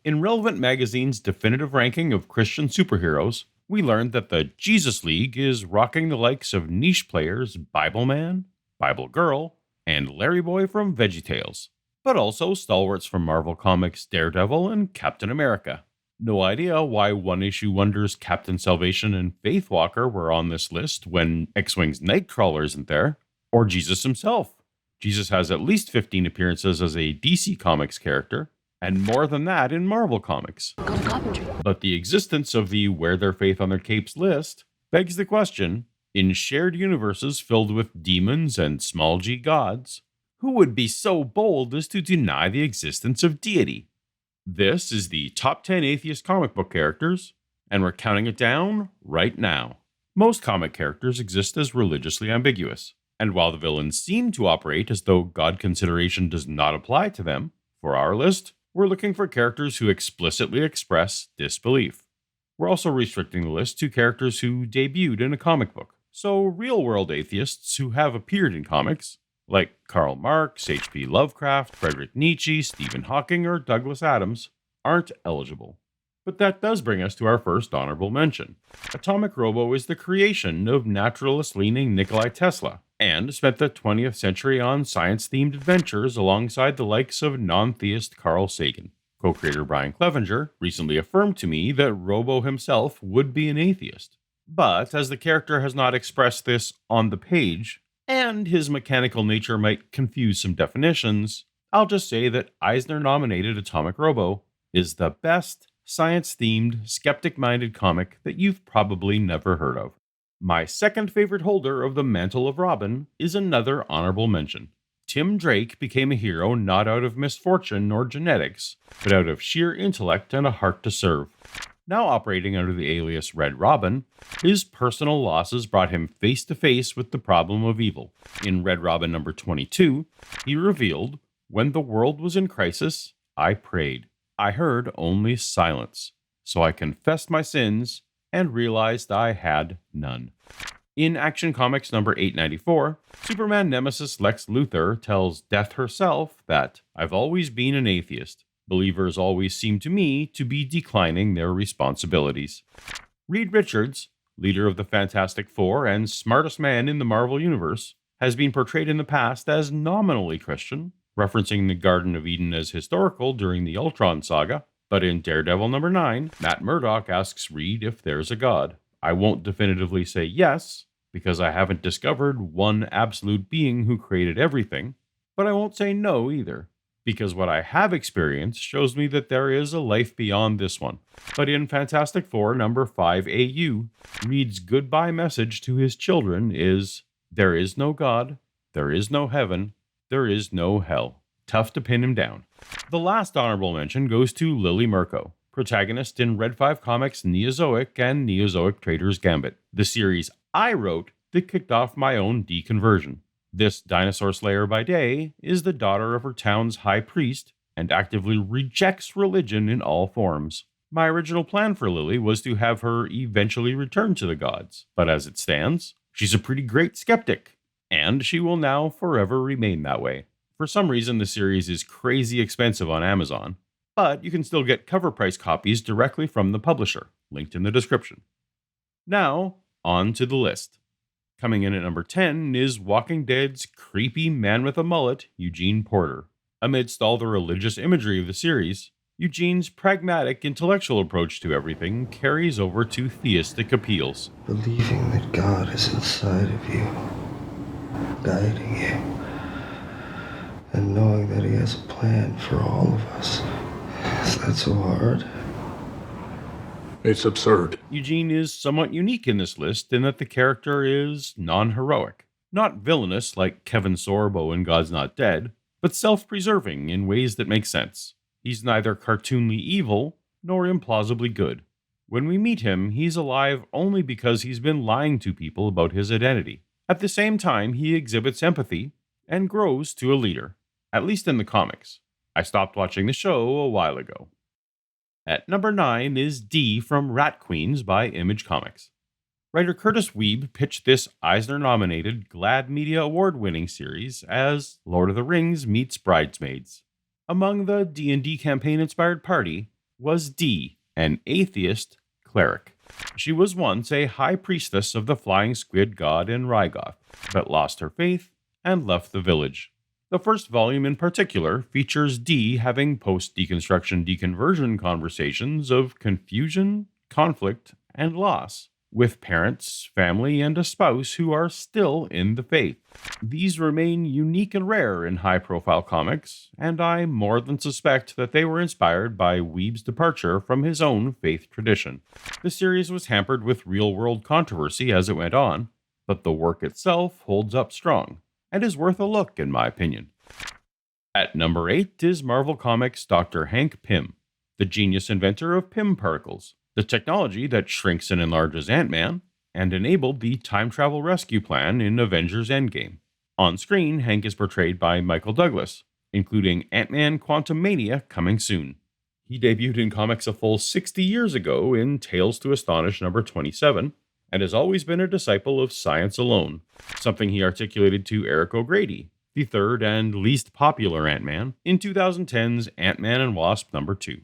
In Relevant Magazine's definitive ranking of Christian superheroes, we learned that the Jesus League is rocking the likes of niche players Bible Man, Bible Girl, and Larry Boy from VeggieTales, but also stalwarts from Marvel Comics Daredevil and Captain America. No idea why one-issue wonders Captain Salvation and Faithwalker were on this list when X-Wing's Nightcrawler isn't there, or Jesus himself. Jesus has at least 15 appearances as a DC Comics character, and more than that in Marvel Comics. But the existence of the Wear Their Faith on Their Capes list begs the question, in shared universes filled with demons and small g gods, who would be so bold as to deny the existence of deity? This is the top 10 atheist comic book characters, and we're counting it down right now. Most comic characters exist as religiously ambiguous, and while the villains seem to operate as though God consideration does not apply to them, for our list, we're looking for characters who explicitly express disbelief. We're also restricting the list to characters who debuted in a comic book, so real-world atheists who have appeared in comics, like Karl Marx, H.P. Lovecraft, Friedrich Nietzsche, Stephen Hawking, or Douglas Adams, aren't eligible. But that does bring us to our first honorable mention. Atomic Robo is the creation of naturalist-leaning Nikolai Tesla, and spent the 20th century on science-themed adventures alongside the likes of non-theist Carl Sagan. Co-creator Brian Clevenger recently affirmed to me that Robo himself would be an atheist. But as the character has not expressed this on the page, and his mechanical nature might confuse some definitions, I'll just say that Eisner-nominated Atomic Robo is the best science-themed, skeptic-minded comic that you've probably never heard of. My second favorite holder of the Mantle of Robin is another honorable mention. Tim Drake became a hero not out of misfortune nor genetics, but out of sheer intellect and a heart to serve. Now operating under the alias Red Robin, his personal losses brought him face to face with the problem of evil. In Red Robin number 22, he revealed, "When the world was in crisis, I prayed. I heard only silence, so I confessed my sins and realized I had none." In Action Comics number 894, Superman nemesis Lex Luthor tells Death herself that, "I've always been an atheist. Believers always seem to me to be declining their responsibilities." Reed Richards, leader of the Fantastic Four and smartest man in the Marvel Universe, has been portrayed in the past as nominally Christian, referencing the Garden of Eden as historical during the Ultron saga. But in Daredevil number 9, Matt Murdock asks Reed if there's a God. I won't definitively say yes, because I haven't discovered one absolute being who created everything, but I won't say no either, because what I have experienced shows me that there is a life beyond this one. But in Fantastic Four number 5 AU, Reed's goodbye message to his children is, "There is no God, there is no heaven, there is no hell." Tough to pin him down. The last honorable mention goes to Lilli Murko, protagonist in Red 5 Comics' Neozoic and Neozoic Trader's Gambit, the series I wrote that kicked off my own deconversion. This dinosaur slayer by day is the daughter of her town's high priest and actively rejects religion in all forms. My original plan for Lilli was to have her eventually return to the gods, but as it stands, she's a pretty great skeptic, and she will now forever remain that way. For some reason, the series is crazy expensive on Amazon, but you can still get cover price copies directly from the publisher, linked in the description. Now, on to the list. Coming in at number 10 is Walking Dead's creepy man with a mullet, Eugene Porter. Amidst all the religious imagery of the series, Eugene's pragmatic intellectual approach to everything carries over to theistic appeals. Believing that God is inside of you, guiding you, and knowing that he has a plan for all of us. Is that so hard? It's absurd. Eugene is somewhat unique in this list in that the character is non-heroic. Not villainous like Kevin Sorbo in God's Not Dead, but self-preserving in ways that make sense. He's neither cartoonly evil nor implausibly good. When we meet him, he's alive only because he's been lying to people about his identity. At the same time, he exhibits empathy and grows to a leader. At least in the comics. I stopped watching the show a while ago. At number 9 is D from Rat Queens by Image Comics. Writer Curtis Weeb pitched this Eisner-nominated GLAAD Media Award-winning series as Lord of the Rings meets Bridesmaids. Among the D&D campaign-inspired party, was Dee, an atheist cleric. She was once a high priestess of the flying squid god in Rygoth, but lost her faith and left the village. The first volume in particular features Dee having post-deconstruction deconversion conversations of confusion, conflict, and loss with parents, family, and a spouse who are still in the faith. These remain unique and rare in high-profile comics, and I more than suspect that they were inspired by Weeb's departure from his own faith tradition. The series was hampered with real-world controversy as it went on, but the work itself holds up strong, and is worth a look in my opinion. At number 8 is Marvel Comics' Dr. Hank Pym, the genius inventor of Pym particles, the technology that shrinks and enlarges Ant-Man, and enabled the time travel rescue plan in Avengers Endgame. On screen, Hank is portrayed by Michael Douglas, including Ant-Man Quantumania coming soon. He debuted in comics a full 60 years ago in Tales to Astonish number 27, and has always been a disciple of science alone, something he articulated to Eric O'Grady, the third and least popular Ant-Man, in 2010's Ant-Man and Wasp number 2.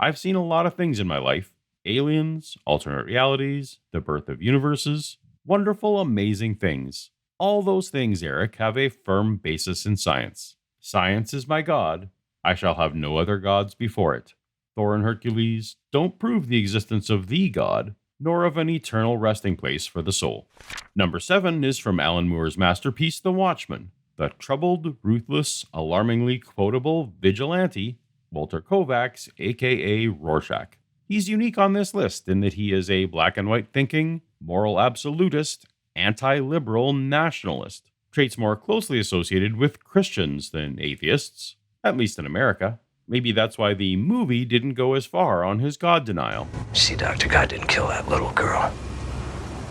I've seen a lot of things in my life: aliens, alternate realities, the birth of universes, wonderful, amazing things. All those things, Eric, have a firm basis in science. Science is my god. I shall have no other gods before it. Thor and Hercules don't prove the existence of the god, nor of an eternal resting place for the soul. Number 7 is from Alan Moore's masterpiece, The Watchmen, the troubled, ruthless, alarmingly quotable vigilante, Walter Kovacs, aka Rorschach. He's unique on this list in that he is a black and white thinking, moral absolutist, anti-liberal nationalist, traits more closely associated with Christians than atheists, at least in America. Maybe that's why the movie didn't go as far on his God denial. See, Dr. God didn't kill that little girl.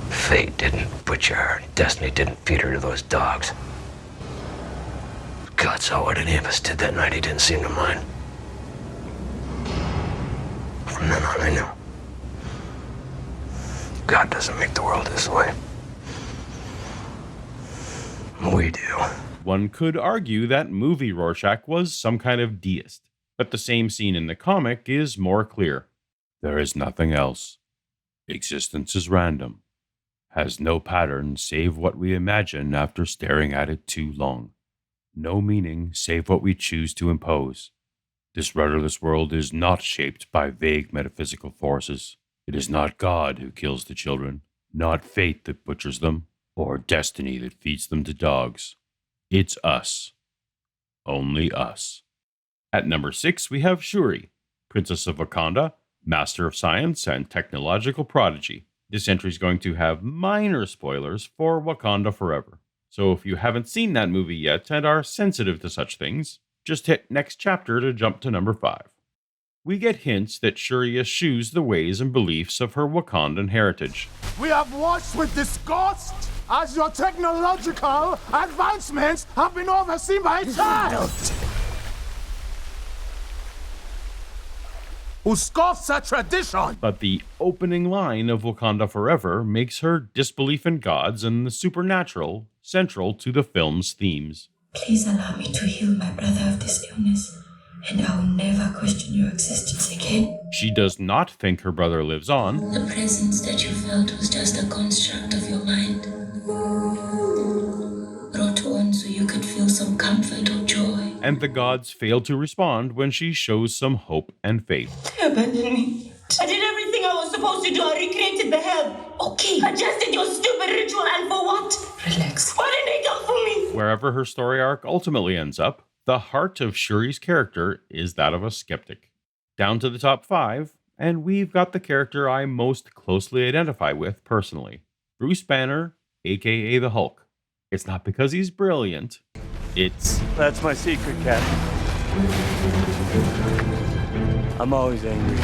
Fate didn't butcher her. Destiny didn't feed her to those dogs. God saw what any of us did that night. He didn't seem to mind. From then on, I knew. God doesn't make the world this way. We do. One could argue that movie Rorschach was some kind of deist, but the same scene in the comic is more clear. There is nothing else. Existence is random, has no pattern save what we imagine after staring at it too long. No meaning save what we choose to impose. This rudderless world is not shaped by vague metaphysical forces. It is not God who kills the children, not fate that butchers them, or destiny that feeds them to dogs. It's us. Only us. At number 6, we have Shuri, Princess of Wakanda, Master of Science and Technological Prodigy. This entry is going to have minor spoilers for Wakanda Forever. So if you haven't seen that movie yet and are sensitive to such things, just hit next chapter to jump to number 5. We get hints that Shuri eschews the ways and beliefs of her Wakandan heritage. We have watched with disgust as your technological advancements have been overseen by a child who scoffs at tradition. But the opening line of Wakanda Forever makes her disbelief in gods and the supernatural central to the film's themes. Please allow me to heal my brother of this illness, and I will never question your existence again. She does not think her brother lives on. The presence that you felt was just a construct of your mind, brought on so you could feel some comfort or joy. And the gods fail to respond when she shows some hope and faith. They abandoned me. I did everything I was supposed to do. I recreated the hell. Okay. I just did your stupid ritual, and for what? Relax. What did they do for me? Wherever her story arc ultimately ends up, the heart of Shuri's character is that of a skeptic. Down to the top 5, and we've got the character I most closely identify with personally. Bruce Banner, aka the Hulk. It's not because he's brilliant. That's my secret, Captain. I'm always angry.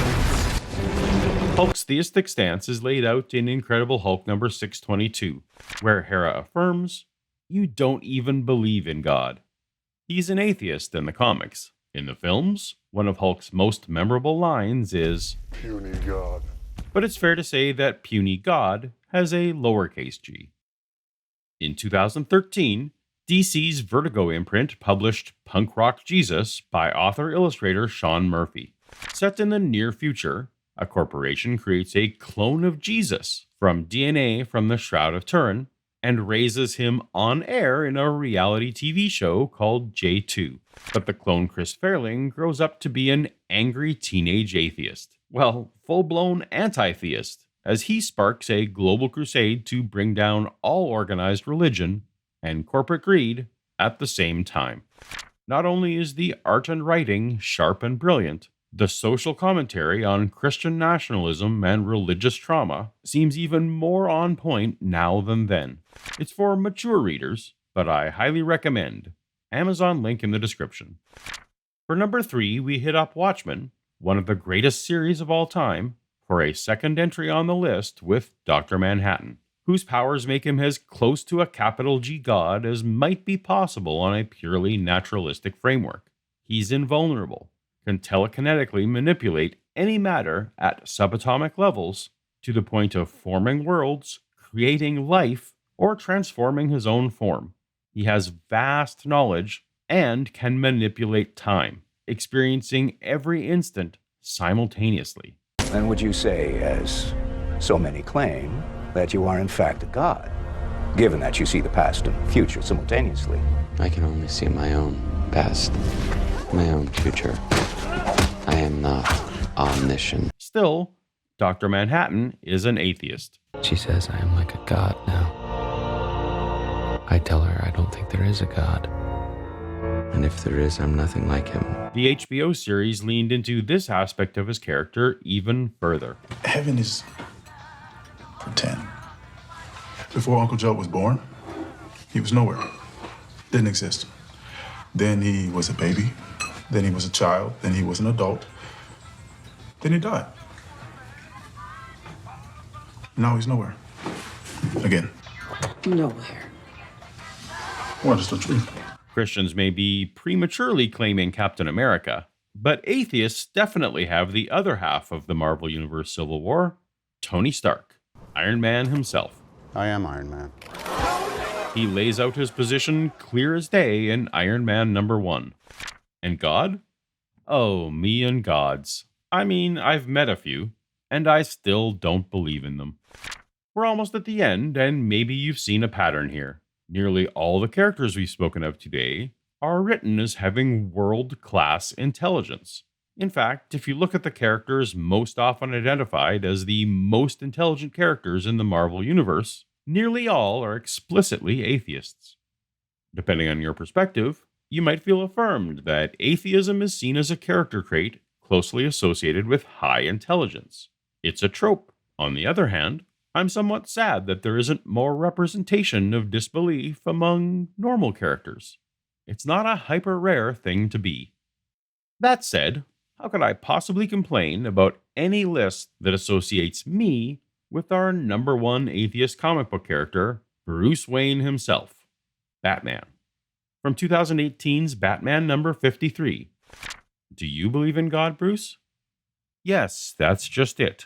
Hulk's theistic stance is laid out in Incredible Hulk number 622, where Hera affirms, "You don't even believe in God." He's an atheist in the comics. In the films, one of Hulk's most memorable lines is, Puny God. but it's fair to say that puny God has a lowercase g. In 2013, DC's Vertigo imprint published Punk Rock Jesus by author-illustrator Sean Murphy. Set in the near future, a corporation creates a clone of Jesus from DNA from the Shroud of Turin and raises him on air in a reality TV show called J2. But the clone Chris Fairling grows up to be an angry teenage atheist. Well, full-blown anti-theist, as he sparks a global crusade to bring down all organized religion and corporate greed at the same time. Not only is the art and writing sharp and brilliant, the social commentary on Christian nationalism and religious trauma seems even more on point now than then. It's for mature readers, but I highly recommend. Amazon link in the description. For number 3, we hit up Watchmen, one of the greatest series of all time, for a second entry on the list with Dr. Manhattan, whose powers make him as close to a capital G God as might be possible on a purely naturalistic framework. He's invulnerable, can telekinetically manipulate any matter at subatomic levels to the point of forming worlds, creating life, or transforming his own form. He has vast knowledge and can manipulate time, experiencing every instant simultaneously. And would you say, as so many claim, that you are in fact a god, given that you see the past and future simultaneously? I can only see my own past, my own future. I am not omniscient. Still, Dr. Manhattan is an atheist. She says I am like a god now. I tell her I don't think there is a god. And if there is, I'm nothing like him. The HBO series leaned into this aspect of his character even further. Heaven is pretend. Before Uncle Joe was born, he was nowhere. Didn't exist. Then he was a baby. Then he was a child. Then he was an adult. Then he died. Now he's nowhere. Again. Nowhere. What is the truth? Christians may be prematurely claiming Captain America, but atheists definitely have the other half of the Marvel Universe Civil War, Tony Stark, Iron Man himself. I am Iron Man. He lays out his position clear as day in Iron Man #1. And God? Oh, me and gods. I mean, I've met a few, and I still don't believe in them. We're almost at the end, and maybe you've seen a pattern here. Nearly all the characters we've spoken of today are written as having world-class intelligence. In fact, if you look at the characters most often identified as the most intelligent characters in the Marvel Universe, nearly all are explicitly atheists. Depending on your perspective, you might feel affirmed that atheism is seen as a character trait closely associated with high intelligence. It's a trope. On the other hand, I'm somewhat sad that there isn't more representation of disbelief among normal characters. It's not a hyper-rare thing to be. That said, how could I possibly complain about any list that associates me with our #1 atheist comic book character, Bruce Wayne himself, Batman? From 2018's Batman #53. Do you believe in God, Bruce? Yes, that's just it.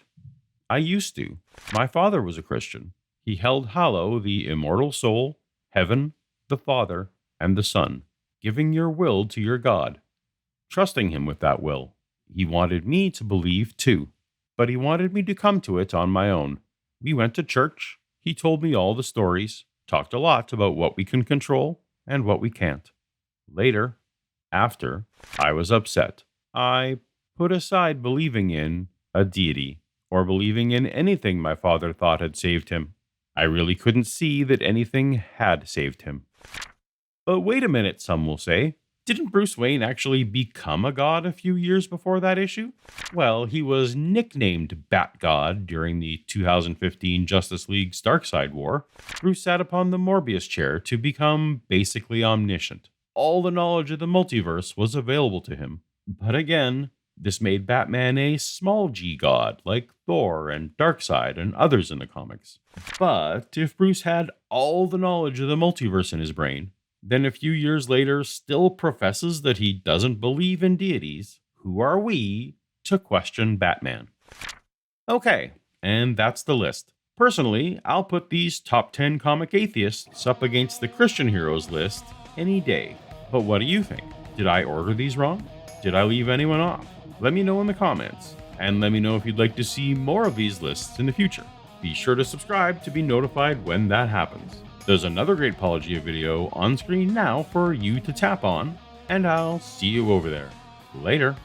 I used to. My father was a Christian. He held hallow the immortal soul, heaven, the Father, and the Son, giving your will to your God, trusting him with that will. He wanted me to believe too, but he wanted me to come to it on my own. We went to church. He told me all the stories, talked a lot about what we can control and what we can't. Later, after, I was upset. I put aside believing in a deity or believing in anything my father thought had saved him. I really couldn't see that anything had saved him. But wait a minute, some will say. Didn't Bruce Wayne actually become a god a few years before that issue? Well, he was nicknamed Bat God during the 2015 Justice League's Darkseid War. Bruce sat upon the Morbius chair to become basically omniscient. All the knowledge of the multiverse was available to him. But again, this made Batman a small g god, like Thor and Darkseid and others in the comics. But if Bruce had all the knowledge of the multiverse in his brain, then a few years later still professes that he doesn't believe in deities, who are we to question Batman? Okay, and that's the list. Personally, I'll put these top 10 comic atheists up against the Christian heroes list any day. But what do you think? Did I order these wrong? Did I leave anyone off? Let me know in the comments, and let me know if you'd like to see more of these lists in the future. Be sure to subscribe to be notified when that happens. There's another great Paulogia video on screen now for you to tap on, and I'll see you over there. Later.